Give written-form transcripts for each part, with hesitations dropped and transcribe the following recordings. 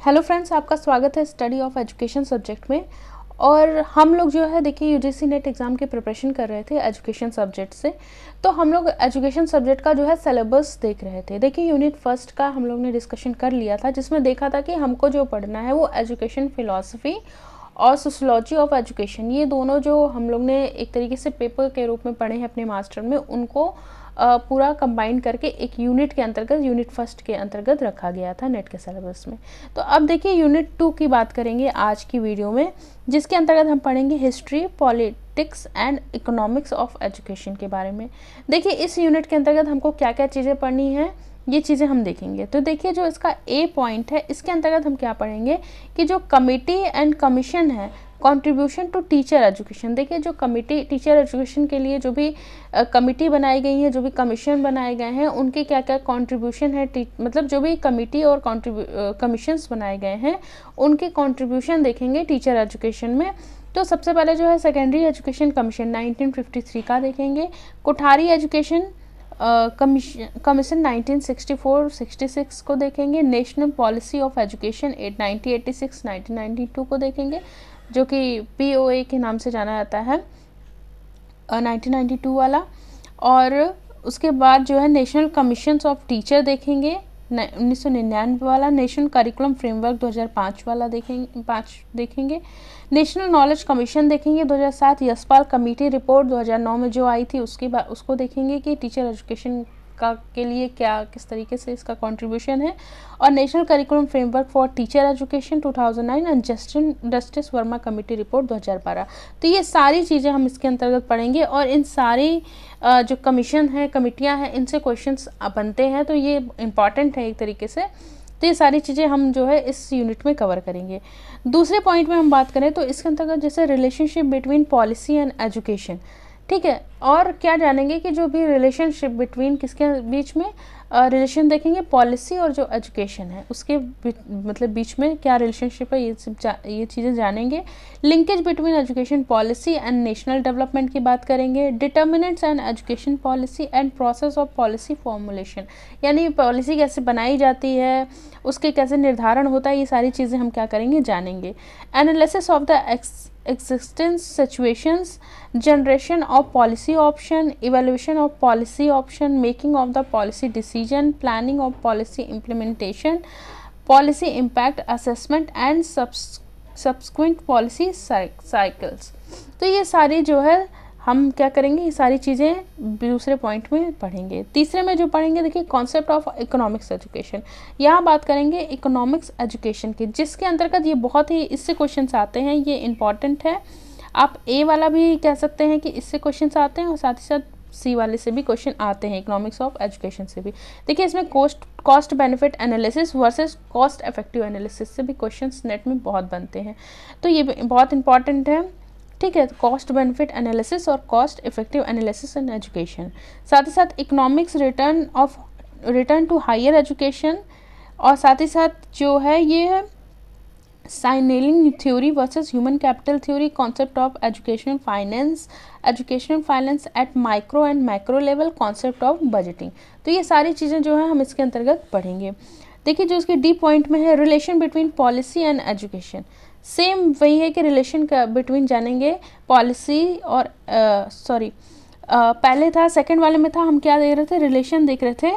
Hello friends, आपका स्वागत है स्टडी ऑफ एजुकेशन सब्जेक्ट में। और हम लोग जो है देखिए यूजीसी नेट एग्ज़ाम की प्रिपरेशन कर रहे थे एजुकेशन सब्जेक्ट से। तो हम लोग एजुकेशन सब्जेक्ट का जो है सिलेबस देख रहे थे। देखिए यूनिट फर्स्ट का हम लोग ने डिस्कशन कर लिया था, जिसमें देखा था कि हमको जो पढ़ना है वो एजुकेशन फिलॉसफी और सोशोलॉजी ऑफ एजुकेशन, ये दोनों जो हम लोग ने एक तरीके से पेपर के रूप में पढ़े हैं अपने मास्टर में, उनको पूरा कंबाइन करके एक यूनिट के अंतर्गत, यूनिट फर्स्ट के अंतर्गत रखा गया था नेट के सिलेबस में। तो अब देखिए यूनिट 2 की बात करेंगे आज की वीडियो में, जिसके अंतर्गत हम पढ़ेंगे history, politics and economics of education के बारे में। देखिए इस यूनिट के अंतर्गत हमको क्या क्या चीज़ें पढ़नी हैं, ये चीज़ें हम देखेंगे। तो देखिए जो इसका ए पॉइंट है, इसके अंतर्गत हम क्या पढ़ेंगे कि जो कमिटी एंड कमीशन है, कंट्रीब्यूशन टू टीचर एजुकेशन। देखिए जो कमिटी टीचर एजुकेशन के लिए जो भी कमिटी बनाई गई है, जो भी कमीशन बनाए गए हैं, उनके क्या क्या कंट्रीब्यूशन है, मतलब जो भी कमिटी और कमीशंस बनाए गए हैं उनके कंट्रीब्यूशन देखेंगे टीचर एजुकेशन में। तो सबसे पहले जो है सेकेंडरी एजुकेशन कमीशन 1953 का देखेंगे, कोठारी एजुकेशन कमीशन 1964-66 को देखेंगे, नेशनल पॉलिसी ऑफ एजुकेशन 1986-1992 को देखेंगे, जो कि POA के नाम से जाना जाता है 1992 वाला। और उसके बाद जो है नेशनल कमीशंस ऑफ टीचर देखेंगे 1999 वाला, नेशनल करिकुलम फ्रेमवर्क 2005 वाला देखेंगे, नेशनल नॉलेज कमीशन देखेंगे 2007, यशपाल कमेटी रिपोर्ट 2009 में जो आई थी उसको देखेंगे कि टीचर एजुकेशन के लिए क्या किस तरीके से इसका कंट्रीब्यूशन है, और national curriculum framework for teacher education 2009 and justice Verma committee report 2012। तो ये सारी चीज़ें हम इसके अंतर्गत पढ़ेंगे, और इन सारी जो कमीशन है, कमिटियां हैं, इनसे क्वेश्चंस बनते हैं, तो ये इम्पॉर्टेंट है एक तरीके से। तो ये सारी चीज़ें हम जो है इस यूनिट में कवर करेंगे। दूसरे पॉइंट में हम बात करें तो इसके अंतर्गत जैसे relationship between policy and education, ठीक है, और क्या जानेंगे कि जो भी रिलेशनशिप बिटवीन किसके बीच में रिलेशन देखेंगे, पॉलिसी और जो एजुकेशन है उसके मतलब बीच में क्या रिलेशनशिप है, ये चीज़ें जानेंगे। Linkage between education policy and national development की बात करेंगे, determinants and education policy and process of policy formulation, यानी पॉलिसी कैसे बनाई जाती है, उसके कैसे निर्धारण होता है, ये सारी चीज़ें हम क्या करेंगे, जानेंगे। Analysis of the existence situations, generation of policy option, evaluation of policy option, making of the policy decision, planning of policy implementation, policy impact assessment and subsequent policy cycles। तो ये सारी जो है हम क्या करेंगे, ये सारी चीज़ें दूसरे पॉइंट में पढ़ेंगे। तीसरे में जो पढ़ेंगे देखिए कॉन्सेप्ट ऑफ इकोनॉमिक्स एजुकेशन, यहाँ बात करेंगे इकोनॉमिक्स एजुकेशन की, जिसके अंतर्गत ये बहुत ही इससे क्वेश्चंस आते हैं, ये इम्पॉर्टेंट है। आप ए वाला भी कह सकते हैं कि इससे क्वेश्चंस आते हैं, और साथ ही साथ सी वाले से भी क्वेश्चन आते हैं, इकोनॉमिक्स ऑफ एजुकेशन से भी। देखिए इसमें cost benefit analysis versus cost effective analysis से भी क्वेश्चंस नेट में बहुत बनते हैं, तो ये बहुत इंपॉर्टेंट है, ठीक है। कॉस्ट बेनिफिट एनालिसिस और cost effective analysis in education, साथ ही साथ economics return to higher education, और साथ ही साथ जो है ये है signalling theory versus human capital theory, concept of educational finance at micro and macro level, concept of budgeting. तो ये सारी चीज़ें जो है हम इसके अंतर्गत पढ़ेंगे। देखिए जो इसके डी पॉइंट में है relation between policy and education, same वही है कि रिलेशन का बिटवीन जानेंगे पॉलिसी और पहले था सेकंड वाले में था, हम क्या देख रहे थे, रिलेशन देख रहे थे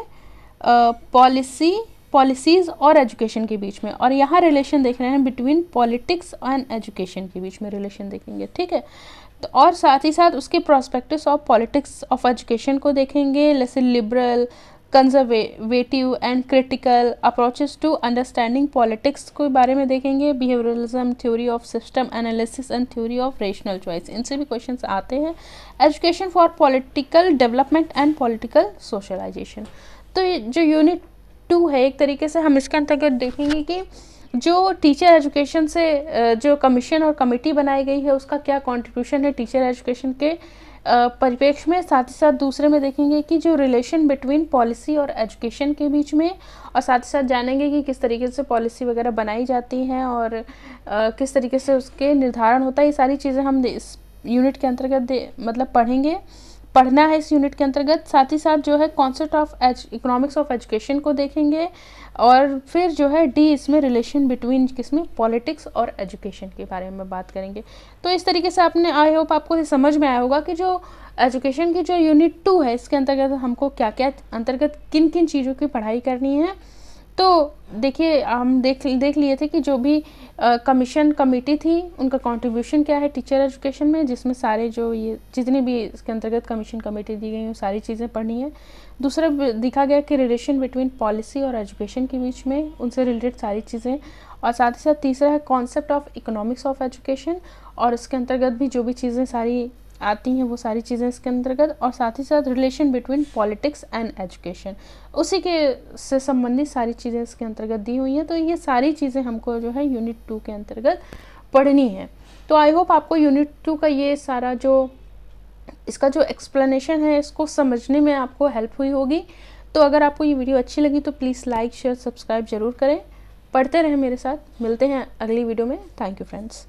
पॉलिसीज़ और एजुकेशन के बीच में, और यहाँ रिलेशन देख रहे हैं बिटवीन पॉलिटिक्स एंड एजुकेशन के बीच में रिलेशन देखेंगे, ठीक है। तो और साथ ही साथ उसके prospectives of politics of education को देखेंगे, जैसे liberal, conservative and critical approaches to understanding politics के बारे में देखेंगे, behaviouralism, theory of system analysis and theory of rational choice, इनसे भी क्वेश्चंस आते हैं। Education for political development and political socialisation. तो ये जो यूनिट 2 है, एक तरीके से हम इसके अंतर्गत देखेंगे कि जो टीचर एजुकेशन से जो कमीशन और कमेटी बनाई गई है उसका क्या कंट्रीब्यूशन है टीचर एजुकेशन के परिप्रेक्ष्य में, साथ ही साथ दूसरे में देखेंगे कि जो रिलेशन बिटवीन पॉलिसी और एजुकेशन के बीच में, और साथ ही साथ जानेंगे कि किस तरीके से पॉलिसी वगैरह बनाई जाती हैं और किस तरीके से उसके निर्धारण होता है। ये सारी चीज़ें हम इस यूनिट के अंतर्गत मतलब पढ़ना है इस यूनिट के अंतर्गत। साथ ही साथ जो है concept of economics of education को देखेंगे, और फिर जो है डी, इसमें रिलेशन बिटवीन किसमें, पॉलिटिक्स और एजुकेशन के बारे में बात करेंगे। तो इस तरीके से आपने, आई होप आपको समझ में आया होगा कि जो एजुकेशन की जो यूनिट 2 है इसके अंतर्गत हमको क्या क्या अंतर्गत किन किन चीज़ों की पढ़ाई करनी है। तो देखिए हम देख लिए थे कि जो भी कमीशन कमेटी थी उनका कंट्रीब्यूशन क्या है टीचर एजुकेशन में, जिसमें सारे जो ये जितनी भी इसके अंतर्गत कमीशन कमेटी दी गई हैं सारी चीज़ें पढ़नी है। दूसरा दिखा गया कि रिलेशन बिटवीन पॉलिसी और एजुकेशन के बीच में, उनसे रिलेटेड सारी चीज़ें। और साथ ही साथ तीसरा है concept of economics of education, और इसके अंतर्गत भी जो भी चीज़ें सारी आती हैं वो सारी चीज़ें इसके अंतर्गत। और साथ ही साथ relation between politics and education, उसी के से संबंधित सारी चीज़ें इसके अंतर्गत दी हुई हैं। तो ये सारी चीज़ें हमको जो है यूनिट 2 के अंतर्गत पढ़नी है। तो आई होप आपको यूनिट 2 का ये सारा जो इसका जो एक्सप्लेनेशन है इसको समझने में आपको हेल्प हुई होगी। तो अगर आपको ये वीडियो अच्छी लगी तो प्लीज़ लाइक शेयर सब्सक्राइब ज़रूर करें। पढ़ते रहें मेरे साथ, मिलते हैं अगली वीडियो में। Thank you friends.